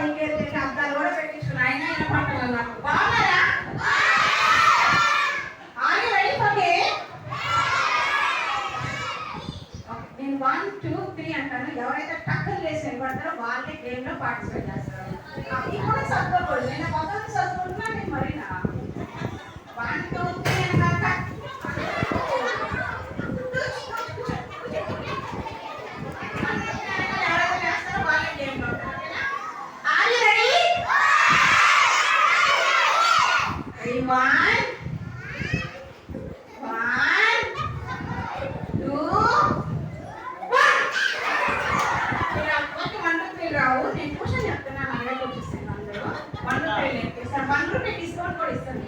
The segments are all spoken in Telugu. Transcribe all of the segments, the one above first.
పైకి అద్దాలు కూడా పెట్టించుకున్నాను అయినా అయినా పట్టలేదు నాకు. బాగున్నారా? ఆగి వెళ్ళిపోతే నేను 1 2 3 అంటాను. ఎవరైతే టక్కలు చేసి నిలబడతారో వాళ్ళే గేమ్ లో పార్టిసిపేట్ చేస్తారు. ఇప్పుడు చదువుకోకూడదు. నేను మొదలు చదువుకుంటున్నా నేను మరీనా 1 2 3 అనగా డిస్కౌంట్ కూడా ఇస్తాను.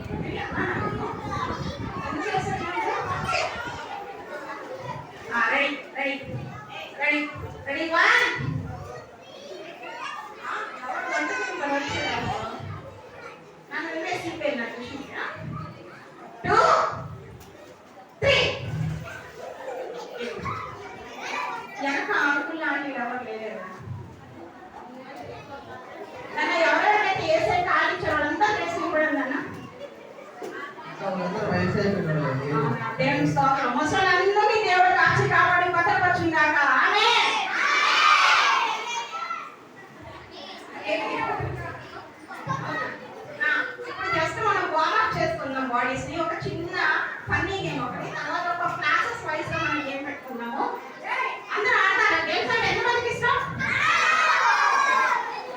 రెడీ 1 నన్ను వేసి నాకు 2 3 వెనక ఆడుకున్నాను ఎవరు లేదు. నన్ను ఎవరైతే ఏ సైడ్ ఆడించారో అంతా తెలిసి ఇవ్వడం అన్న దేవుని స్తోత్రం. ముసలందరినీ దేవుడు కాచి కాపాడి భద్రపరిచిందాక ఆమేన్. ఇప్పుడు జస్ట్ మనం వార్మప్ చేసుకుందాం బాడీస్ ని. ఒక చిన్న ఫన్నీ గేమ్ ఒకటి, తర్వాత ఒక క్లాసెస్ వైస్ గా మనం గేమ్ పెట్టుకున్నాము. అందరూ ఆడతారా? గేమ్స్ అంటే ఎంతమందికి ఇష్టం?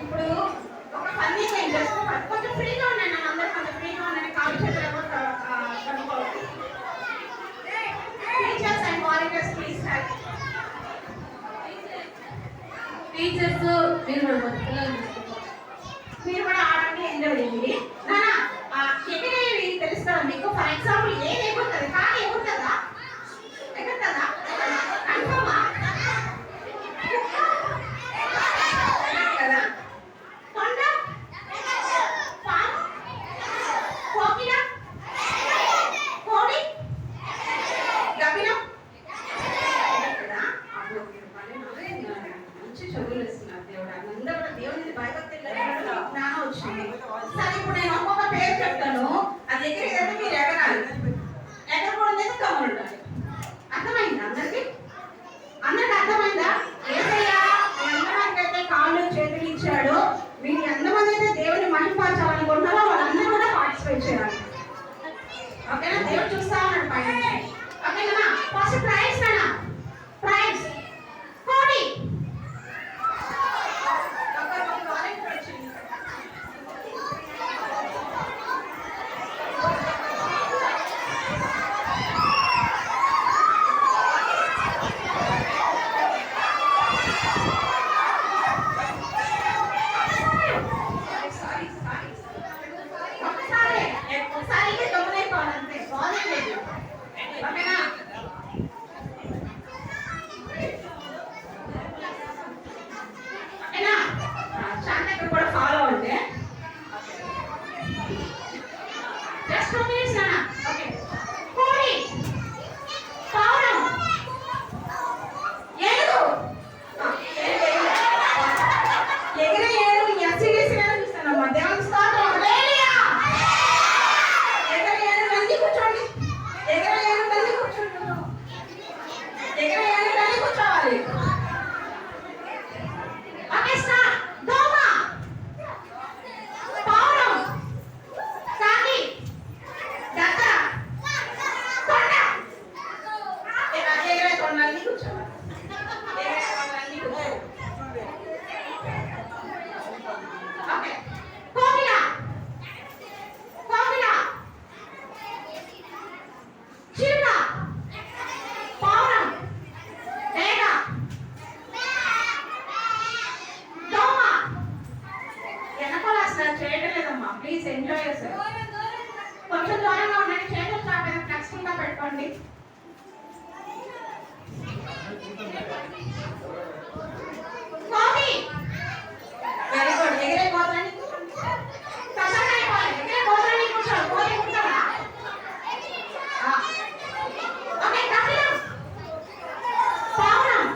ఇప్పుడు ఒక ఫన్నీ గేమ్ జస్ట్ కొంచెం ఫ్రీగా ఉండండి. అందరూ కొంచెం ఫ్రీగా ఉండండి. కాలు చేతులు ఎవరు కనుక్కోవాలి. Teachers and volunteers please help. Teachers మీరు కూడా ఆడండి, ఎంజాయ్ చేయండి. ఎక్కడేవి తెలుస్తుందా మీకు? ఫర్ ఎగ్జాంపుల్ ఏది ఎగురుతుంది? కానీ ఎగురుతుందా? ఎగురుతుందా? కన్ఫర్మా? కదా. కొండ, పాము, కోకిల, కోడి, గబ్బిలం కదా. మంచి చదువులు ఇస్తున్నారు దేవుడు. అందరూ కూడా దేవుని భయభక్తి జ్ఞానం వచ్చింది. సరే, ఇప్పుడు నేను ఒక్కొక్క పేరు చెప్తాను. అది ఎగిరేదంటే మీరు ఎగరాలి. ఎగరకూడదు అయితే కమ్ములు ఉండాలి. అర్థమైందా అందరికి? అందరికి అర్థమైందా? ఏసయ్యా ఎంతమందికైతే కాళ్ళు చేతులు ఇచ్చాడో, మీరు ఎంతమంది అయితే దేవుని మహిమపరచాలనుకుంటున్నారో వాళ్ళందరూ కూడా పార్టిసిపేట్ చేయాలి. ఓకేనా? దేవుడు చూస్తా ఉన్నాడు పైన. ఓకేనా? ఫస్ట్ ప్రైజ్ నానా, ప్రైజ్ కోడి. ప్లీజ్ ఎంజాయ్ చేస్తారు. కొంచెం దూరంగా ఉండండి. చేతులు చాపైనా ఫ్లెక్సిబుల్గా పెట్టుకోండి. Very good. ఎగిరే పోతండి. ఎగిరే పోతండి. కూర్చోండి. కూర్చోండి. ఓకే. కపిలం, పావురం,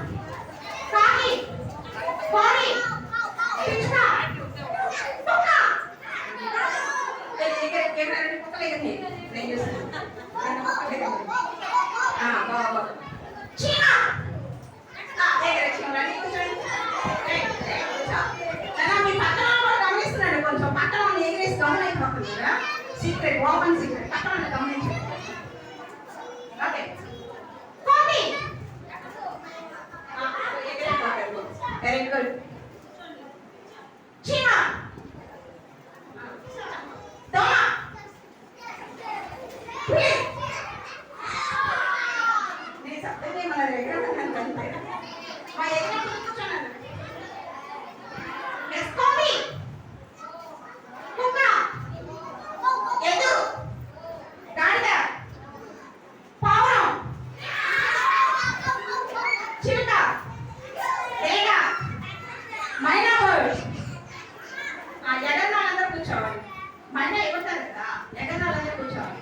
కాకి, కోడి, పిచ్చుక, సీక్రెట్, ఓపెన్ సీక్రెట్. పక్కన గమనించండి. ఓకే, కోతి. Very good. చీమ, దోమ, పులి. నేను సత్యం చేయమన్నారు ఎగరమంటే మా ఎగర కూర్చున్నాను. కోతి, కుక్క, ఎద్దు, గాడిద, పావురం, చిలుక, తేగ, మైనా బర్డ్. ఎగరనాలందరూ కూర్చోవాలి. మైనా ఎగురుతారు కదా, ఎగరనాలందరూ కూర్చోవాలి.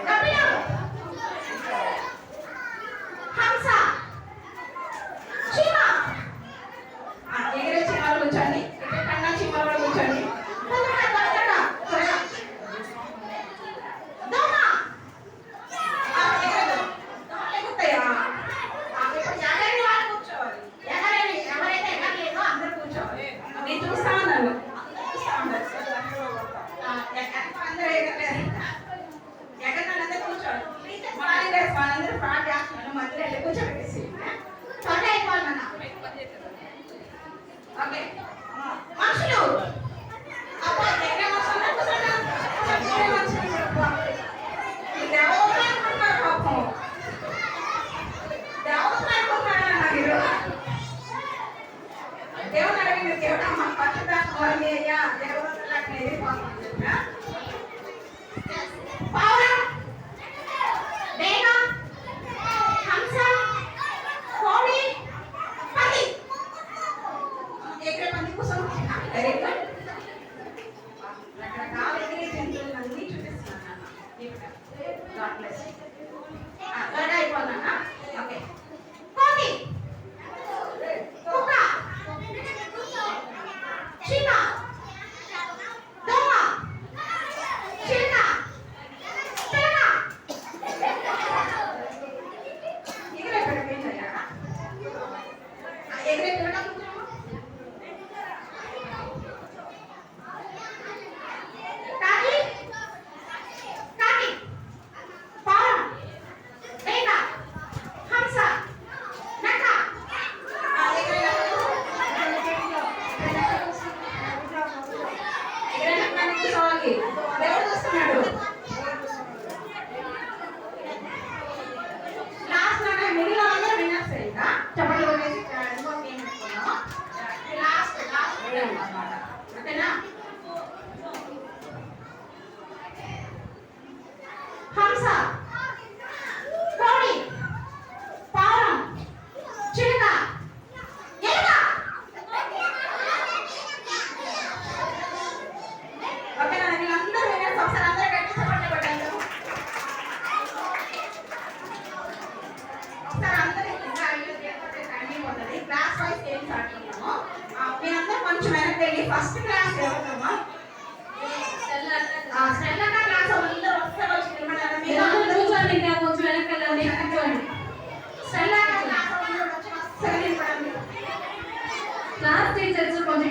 కపిలం, హంస, చీమ. ఎగిరే చీమలు కూర్చోండి. ఇక్కడ కన్నా చీమలు కూడా కూర్చోండి. త్వరగా త్వరగా. దోమ. ఎగరదు. దోమలు ఎగురుతాయా? ఇప్పుడు ఎగరని వాళ్ళు కూర్చోవాలి. ఎగరని ఎవరైతే ఎగరలేదో అందరూ కూర్చోవాలి. నేను చూస్తా ఉన్నాను. అందరూ ఎగరలేదు. ఎగరనాలందరూ కూర్చోవాలి. వాళ్ళందరూ ఫ్రాడ్ చేస్తున్నారు. మధ్యలో వెళ్ళి కూర్చోబెట్టేసి త్వరగా అయిపోవాలి మన. ఓకే, మనుషులు. అబ్బా, దగ్గర మనుషులు కూర్చోండి. దగ్గర మనుషులు దేవతలు అనుకుంటున్నారు పాపం. దేవతలు అనుకుంటున్నారా మీరు? దేవుడు అడిగింది, దేవుడు మన పట్టుదాకా వారిని అయ్యా దేవతలు అట్లా ఎదిరిపోతాం చెప్పిన. పావురం, డేగ, హంస, కోడి, పంది. ఎగిరే పంది కోసం. Very good. రకరకాల ఎగిరే జంతువులన్నీ చూపిస్తున్నాను. God bless. త్వరగా అయిపోతున్నా. ఓకే, కోతి, కుక్క, చీమ, దోమ, చిలుక, తేగ. ఎగిరే పెడతాయా? ఎగిరే పెడతా. కాకి, కాకి, పావురం, డేగ, హంస, నక్క. ఎగిరే నక్క కూర్చోవాలి. దేవుడు చూస్తున్నాడు. లాస్ట్ లో మిగిలిన అందరూ విన్నర్స్ ఇంకా చెప్పండి. కొనేసి ఇంకో గేమ్ పెట్టుకున్నాం. లాస్ట్ గేమ్ అన్నమాట. ఓకేనా? హంస, కోడి, పావురం, చిలుక, ఎలుక. ఓకేనా? వీళ్ళందరూ విన్నర్స్. ఒకసారి అందరూ గట్టి చెప్పండి కొట్టండి. ఒకసారి అందరూ ఇంకా టైం అయిపోతుంది. క్లాస్ వైజ్ గేమ్స్ ఆడుతున్నాము. మీరందరూ కొంచెం వెనక్కి వెళ్ళి ఫస్ట్ క్లాస్ ఎవరమ్మా? స్టెల్లా క్లాస్ అందరూ వస్తే వచ్చి నిలబడాలి. మీరు అందరూ కూర్చోండి. ఇంకా కొంచెం వెనక్కి వెళ్ళండి. కూర్చోండి. స్టెల్లా క్లాస్ అందరూ వచ్చి వస్తే నిలబడండి. క్లాస్ టీచర్స్ కొంచెం